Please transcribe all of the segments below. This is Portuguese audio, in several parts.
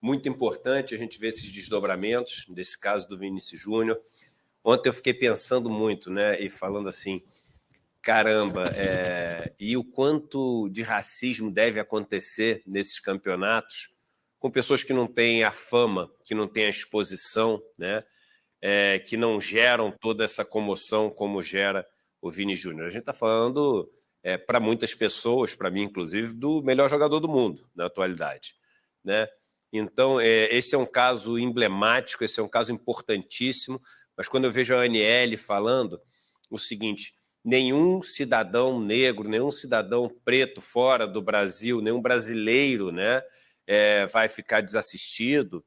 muito importante a gente ver esses desdobramentos, desse caso do Vinícius Júnior. Ontem eu fiquei pensando muito, né, e falando assim, caramba, e o quanto de racismo deve acontecer nesses campeonatos com pessoas que não têm a fama, que não têm a exposição, né, que não geram toda essa comoção como gera o Vini Júnior. A gente está falando, para muitas pessoas, para mim inclusive, do melhor jogador do mundo na atualidade, né? Então, esse é um caso emblemático, esse é um caso importantíssimo, mas quando eu vejo a Aniele falando o seguinte, nenhum cidadão negro, nenhum cidadão preto fora do Brasil, nenhum brasileiro, né, vai ficar desassistido,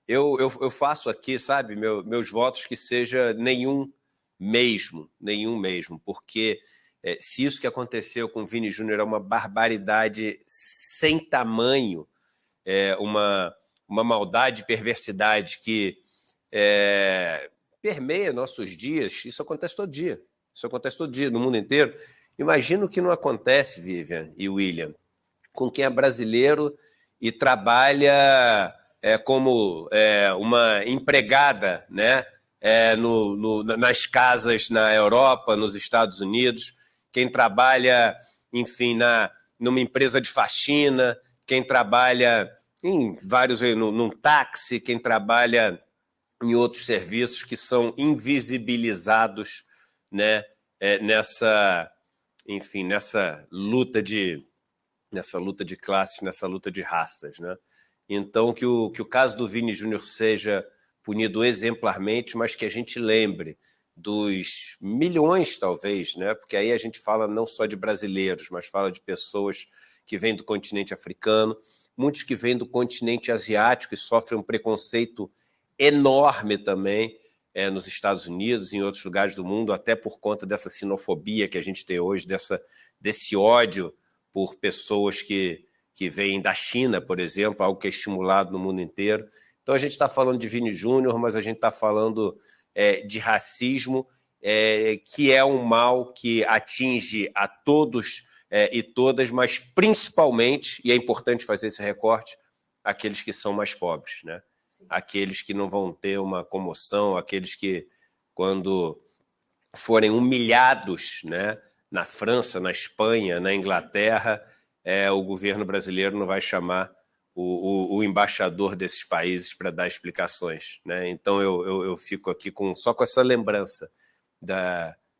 eu faço aqui, sabe, meus votos que seja nenhum mesmo, porque se isso que aconteceu com o Vini Júnior é uma barbaridade sem tamanho, uma maldade e perversidade que permeia nossos dias, isso acontece todo dia. Isso acontece todo dia no mundo inteiro. Imagino que não acontece, Vivian e William, com quem é brasileiro e trabalha como uma empregada, né, nas casas na Europa, nos Estados Unidos, quem trabalha, enfim, numa empresa de faxina, quem trabalha em vários, num táxi, quem trabalha em outros serviços que são invisibilizados, né, enfim, nessa luta de classes, nessa luta de raças, né? Então, que o caso do Vini Júnior seja punido exemplarmente, mas que a gente lembre dos milhões, talvez, né? Porque aí a gente fala não só de brasileiros, mas fala de pessoas que vêm do continente africano, muitos que vêm do continente asiático e sofrem um preconceito enorme também nos Estados Unidos e em outros lugares do mundo, até por conta dessa xenofobia que a gente tem hoje, desse ódio por pessoas que vêm da China, por exemplo, algo que é estimulado no mundo inteiro. Então a gente está falando de Vini Júnior, mas a gente está falando de racismo, que é um mal que atinge a todos e todas, mas principalmente, e é importante fazer esse recorte, aqueles que são mais pobres, né? Aqueles que não vão ter uma comoção, aqueles que, quando forem humilhados, né, na França, na Espanha, na Inglaterra, o governo brasileiro não vai chamar o embaixador desses países para dar explicações, né? Então eu fico aqui só com essa lembrança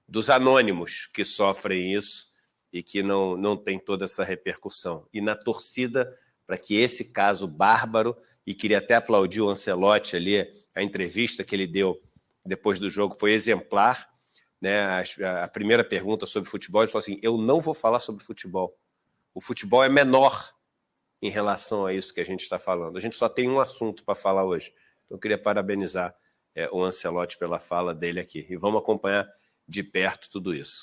dos anônimos que sofrem isso e que não tem toda essa repercussão. E na torcida para que esse caso bárbaro, e queria até aplaudir o Ancelotti ali, a entrevista que ele deu depois do jogo foi exemplar, né? A primeira pergunta sobre futebol, ele falou assim, eu não vou falar sobre futebol. O futebol é menor em relação a isso que a gente está falando. A gente só tem um assunto para falar hoje. Então, eu queria parabenizar o Ancelotti pela fala dele aqui. E vamos acompanhar de perto tudo isso.